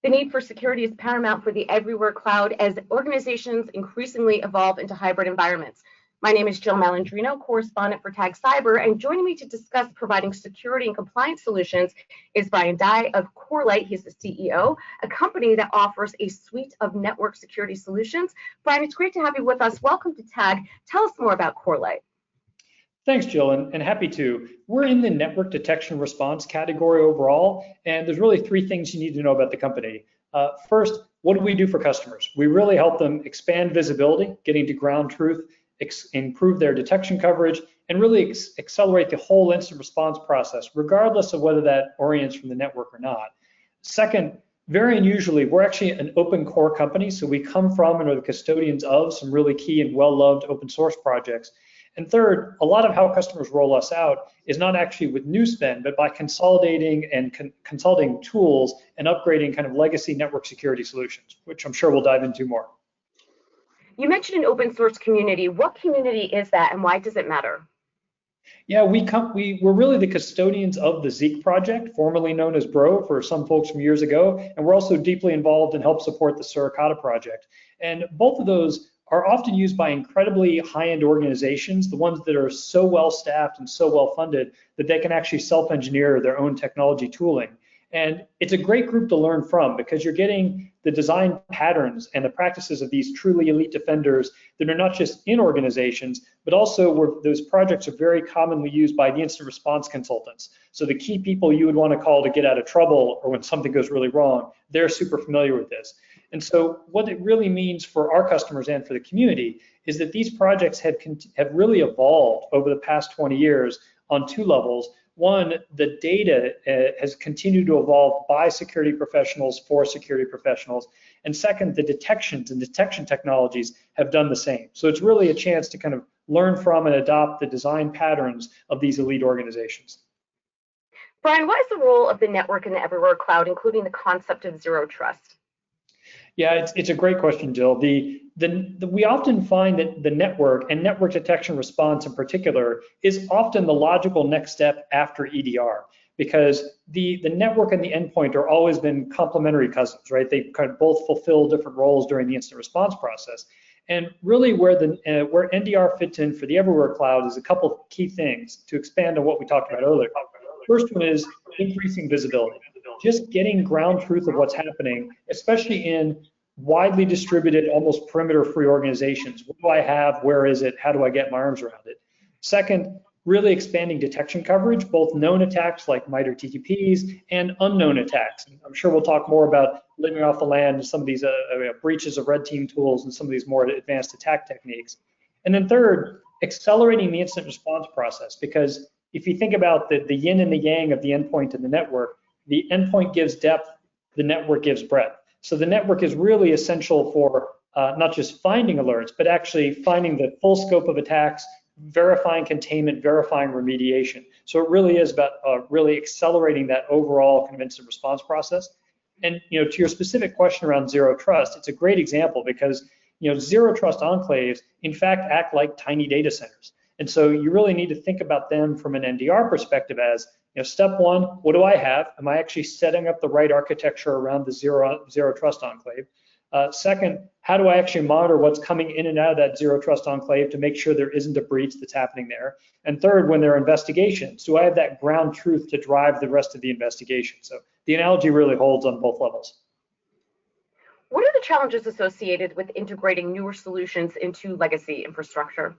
The need for security is paramount for the everywhere cloud as organizations increasingly evolve into hybrid environments. My name is Jill Malandrino, correspondent for Tag Cyber, and joining me to discuss providing security and compliance solutions is Brian Dye of Corelight. He's the CEO, a company that offers a suite of network security solutions. Brian, it's great to have you with us. Welcome to Tag. Tell us more about Corelight. Thanks, Jill, and happy to. We're in the network detection response category overall, and there's really three things you need to know about the company. First, what do we do for customers? We really help them expand visibility, getting to ground truth, improve their detection coverage, and really accelerate the whole incident response process, regardless of whether that orients from the network or not. Second, very unusually, we're actually an open core company, so we come from and are the custodians of some really key and well-loved open source projects. And third, a lot of how customers roll us out is not actually with new spend, but by consolidating and consulting tools and upgrading kind of legacy network security solutions, which I'm sure we'll dive into more. You mentioned an open source community. What community is that and why does it matter? Yeah, we're really the custodians of the Zeek project, formerly known as Bro for some folks from years ago, and we're also deeply involved and help support the Suricata project. And both of those are often used by incredibly high-end organizations, the ones that are so well staffed and so well funded that they can actually self-engineer their own technology tooling. And it's a great group to learn from because you're getting the design patterns and the practices of these truly elite defenders that are not just in organizations, but also where those projects are very commonly used by the incident response consultants. So the key people you would want to call to get out of trouble or when something goes really wrong, they're super familiar with this. And so what it really means for our customers and for the community is that these projects have really evolved over the past 20 years on two levels. One, the data has continued to evolve by security professionals for security professionals. And second, the detections and detection technologies have done the same. So it's really a chance to kind of learn from and adopt the design patterns of these elite organizations. Brian, what is the role of the network in the everywhere cloud, including the concept of zero trust? Yeah, it's a great question, Jill. We often find that the network and network detection response in particular is often the logical next step after EDR because the network and the endpoint are always been complementary cousins, right? They kind of both fulfill different roles during the incident response process. And really where NDR fits in for the everywhere cloud is a couple of key things to expand on what we talked about earlier. First one is increasing visibility. Just getting ground truth of what's happening, especially in widely distributed, almost perimeter-free organizations. What do I have? Where is it? How do I get my arms around it? Second, really expanding detection coverage, both known attacks like MITRE TTPs and unknown attacks. And I'm sure we'll talk more about living off the land and some of these breaches of red team tools and some of these more advanced attack techniques. And then third, accelerating the incident response process, because if you think about the yin and the yang of the endpoint and the network, the endpoint gives depth, the network gives breadth. So the network is really essential for not just finding alerts, but actually finding the full scope of attacks, verifying containment, verifying remediation. So it really is about really accelerating that overall kind of incident response process. And to your specific question around zero trust, it's a great example because zero trust enclaves in fact act like tiny data centers. And so you really need to think about them from an NDR perspective as step one, what do I have? Am I actually setting up the right architecture around the zero trust enclave? Second, how do I actually monitor what's coming in and out of that zero trust enclave to make sure there isn't a breach that's happening there? And third, when there are investigations, do I have that ground truth to drive the rest of the investigation? So the analogy really holds on both levels. What are the challenges associated with integrating newer solutions into legacy infrastructure?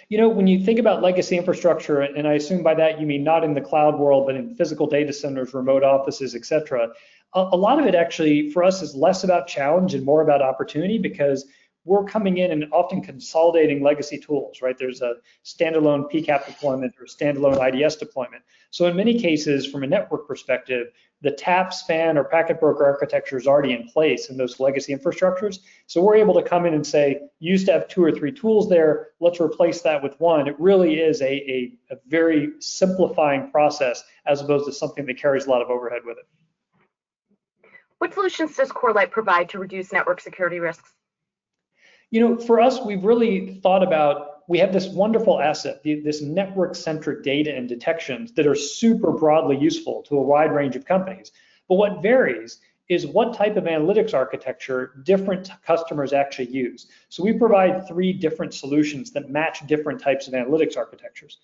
When you think about legacy infrastructure, and I assume by that you mean not in the cloud world, but in physical data centers, remote offices, et cetera, a lot of it actually for us is less about challenge and more about opportunity because we're coming in and often consolidating legacy tools, right? There's a standalone PCAP deployment or standalone IDS deployment. So in many cases, from a network perspective, the TAP, SPAN, or packet broker architecture is already in place in those legacy infrastructures. So we're able to come in and say, you used to have 2 or 3 tools there, let's replace that with one. It really is a very simplifying process as opposed to something that carries a lot of overhead with it. What solutions does Corelight provide to reduce network security risks? For us, we've really thought about, we have this wonderful asset, this network-centric data and detections that are super broadly useful to a wide range of companies. But what varies is what type of analytics architecture different customers actually use. So we provide 3 different solutions that match different types of analytics architectures.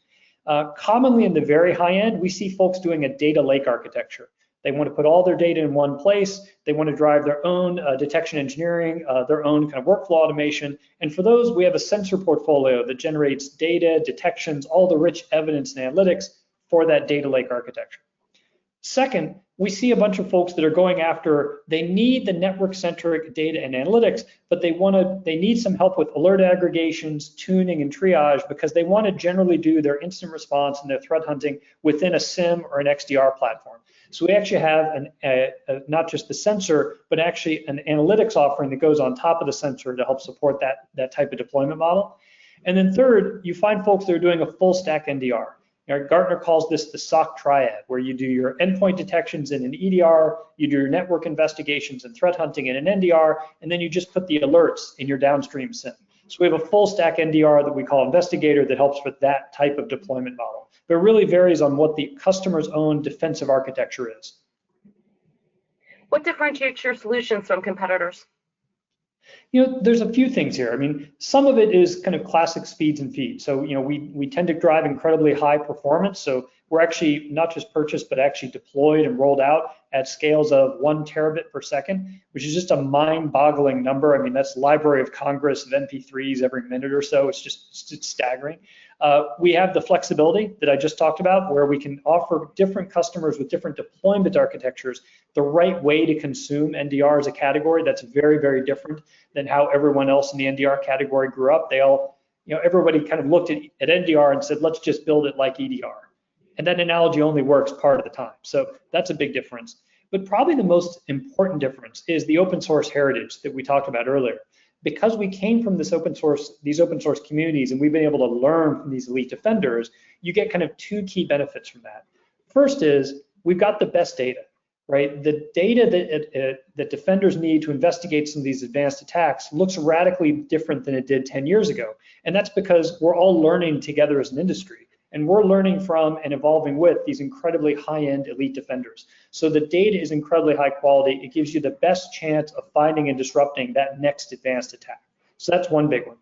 Commonly in the very high end, we see folks doing a data lake architecture. They want to put all their data in one place. They want to drive their own detection engineering, their own kind of workflow automation. And for those, we have a sensor portfolio that generates data, detections, all the rich evidence and analytics for that data lake architecture. Second, we see a bunch of folks that are going after, they need the network-centric data and analytics, but they need some help with alert aggregations, tuning, and triage because they want to generally do their incident response and their threat hunting within a SIEM or an XDR platform. So we actually have not just the sensor, but actually an analytics offering that goes on top of the sensor to help support that type of deployment model. And then third, you find folks that are doing a full stack NDR. Gartner calls this the SOC triad, where you do your endpoint detections in an EDR, you do your network investigations and threat hunting in an NDR, and then you just put the alerts in your downstream SIEM. So we have a full stack NDR that we call Investigator that helps with that type of deployment model. But it really varies on what the customer's own defensive architecture is. What differentiates your solutions from competitors? There's a few things here. I mean, some of it is kind of classic speeds and feeds. So, we tend to drive incredibly high performance. So we're actually not just purchased, but actually deployed and rolled out at scales of 1 terabit per second, which is just a mind-boggling number. I mean, that's Library of Congress of MP3s every minute or so. It's staggering. We have the flexibility that I just talked about, where we can offer different customers with different deployment architectures the right way to consume NDR as a category. That's very, very different than how everyone else in the NDR category grew up. They all, everybody kind of looked at NDR and said, let's just build it like EDR. And that analogy only works part of the time. So that's a big difference. But probably the most important difference is the open source heritage that we talked about earlier. Because we came from these open source communities and we've been able to learn from these elite defenders, you get kind of 2 key benefits from that. First is we've got the best data, right? The data that defenders need to investigate some of these advanced attacks looks radically different than it did 10 years ago. And that's because we're all learning together as an industry. And we're learning from and evolving with these incredibly high-end elite defenders. So the data is incredibly high quality. It gives you the best chance of finding and disrupting that next advanced attack. So that's one big one.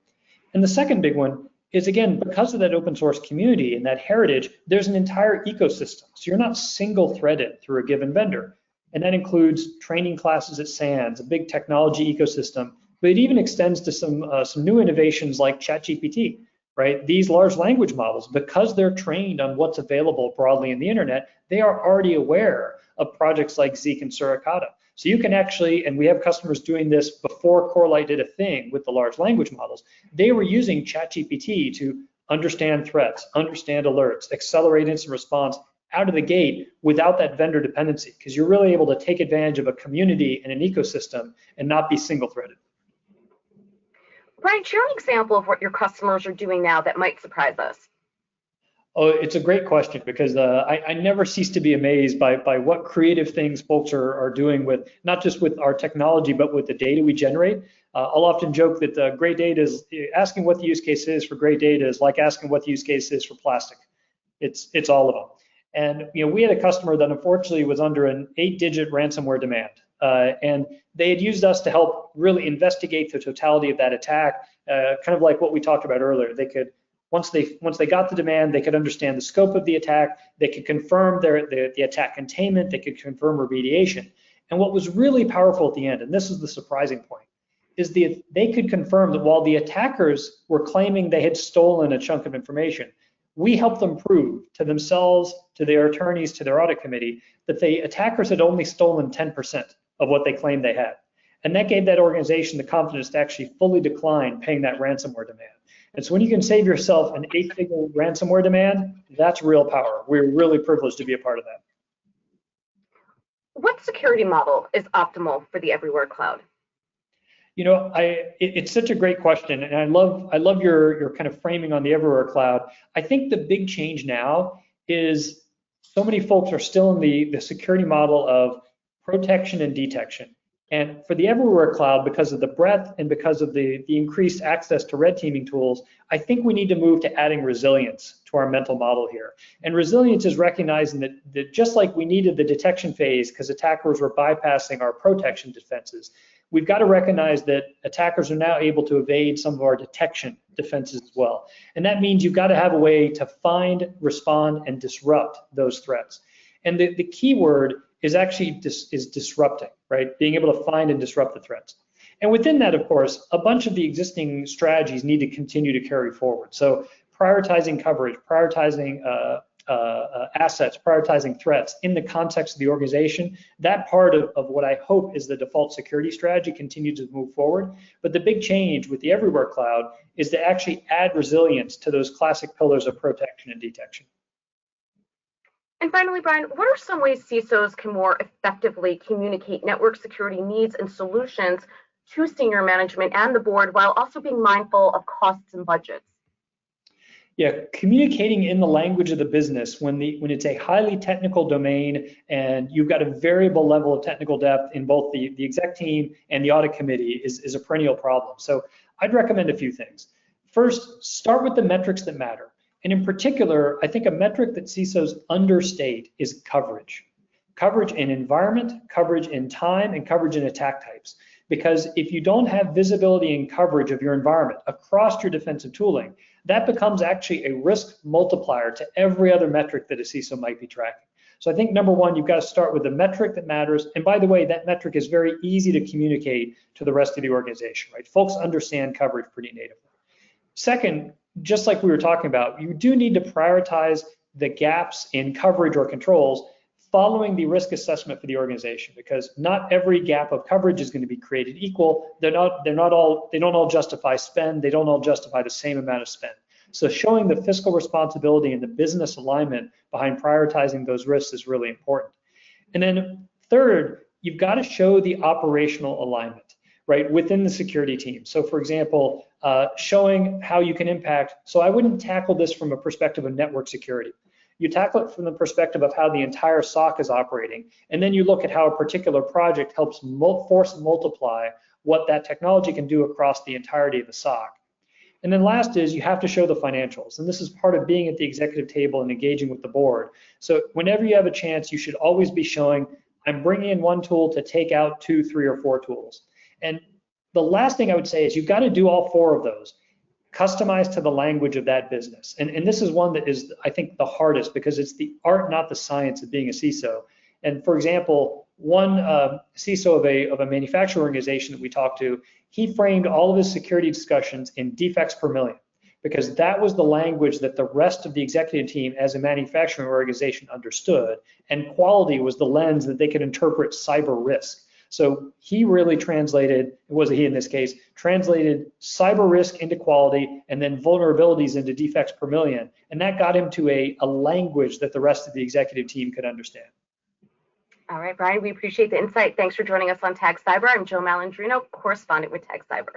And the second big one is, again, because of that open source community and that heritage, there's an entire ecosystem. So you're not single-threaded through a given vendor. And that includes training classes at SANS, a big technology ecosystem, but it even extends to some new innovations like ChatGPT. Right? These large language models, because they're trained on what's available broadly in the internet, they are already aware of projects like Zeek and Suricata. So you can actually, and we have customers doing this before Corelight did a thing with the large language models, they were using ChatGPT to understand threats, understand alerts, accelerate incident response out of the gate without that vendor dependency, because you're really able to take advantage of a community and an ecosystem and not be single-threaded. Brian, share an example of what your customers are doing now that might surprise us. Oh, it's a great question because I never cease to be amazed by what creative things folks are doing with, not just with our technology, but with the data we generate. I'll often joke that great data is, asking what the use case is for great data is like asking what the use case is for plastic. It's all of them. And we had a customer that unfortunately was under an 8-digit ransomware demand. And they had used us to help really investigate the totality of that attack, kind of like what we talked about earlier. They could, once they got the demand, they could understand the scope of the attack, they could confirm the attack containment, they could confirm remediation. And what was really powerful at the end, and this is the surprising point, is they could confirm that while the attackers were claiming they had stolen a chunk of information, we helped them prove to themselves, to their attorneys, to their audit committee, that the attackers had only stolen 10% of what they claimed they had. And that gave that organization the confidence to actually fully decline paying that ransomware demand. And so when you can save yourself an 8-figure ransomware demand, that's real power. We're really privileged to be a part of that. What security model is optimal for the everywhere cloud? It's such a great question, and I love your kind of framing on the everywhere cloud. I think the big change now is so many folks are still in the security model of protection and detection. And for the everywhere cloud, because of the breadth and because of the increased access to red teaming tools, I think we need to move to adding resilience to our mental model here. And resilience is recognizing that just like we needed the detection phase because attackers were bypassing our protection defenses, we've got to recognize that attackers are now able to evade some of our detection defenses as well. And that means you've got to have a way to find, respond, and disrupt those threats. And the key word is actually disrupting, right? Being able to find and disrupt the threats. And within that, of course, a bunch of the existing strategies need to continue to carry forward. So prioritizing coverage, prioritizing assets, prioritizing threats in the context of the organization, that part of what I hope is the default security strategy continues to move forward. But the big change with the everywhere cloud is to actually add resilience to those classic pillars of protection and detection. And finally, Brian, what are some ways CISOs can more effectively communicate network security needs and solutions to senior management and the board while also being mindful of costs and budgets? Yeah, communicating in the language of the business when it's a highly technical domain and you've got a variable level of technical depth in both the exec team and the audit committee is a perennial problem. So I'd recommend a few things. First, start with the metrics that matter. And in particular, I think a metric that CISOs understate is coverage. Coverage in environment, coverage in time, and coverage in attack types. Because if you don't have visibility and coverage of your environment across your defensive tooling, that becomes actually a risk multiplier to every other metric that a CISO might be tracking. So I think number one, you've got to start with the metric that matters. And by the way, that metric is very easy to communicate to the rest of the organization, right? Folks understand coverage pretty natively. Second, just like we were talking about, you do need to prioritize the gaps in coverage or controls following the risk assessment for the organization, because not every gap of coverage is going to be created equal. They don't all justify spend. They don't all justify the same amount of spend. So showing the fiscal responsibility and the business alignment behind prioritizing those risks is really important. And then third, you've got to show the operational alignment, right, within the security team. So for example, showing how you can impact. So I wouldn't tackle this from a perspective of network security. You tackle it from the perspective of how the entire SOC is operating, and then you look at how a particular project helps force multiply what that technology can do across the entirety of the SOC. And then last is you have to show the financials, and this is part of being at the executive table and engaging with the board. So whenever you have a chance, you should always be showing, I'm bringing in one tool to take out 2, 3, or 4 tools. And the last thing I would say is you've got to do all 4 of those. Customized to the language of that business. And this is one that is, I think, the hardest because it's the art, not the science of being a CISO. And for example, one CISO of a manufacturing organization that we talked to, he framed all of his security discussions in defects per million because that was the language that the rest of the executive team as a manufacturing organization understood, and quality was the lens that they could interpret cyber risk. So he really translated, it wasn't he in this case, translated cyber risk into quality and then vulnerabilities into defects per million. And that got him to a language that the rest of the executive team could understand. All right, Brian, we appreciate the insight. Thanks for joining us on Tag Cyber. I'm Jill Malandrino, correspondent with Tag Cyber.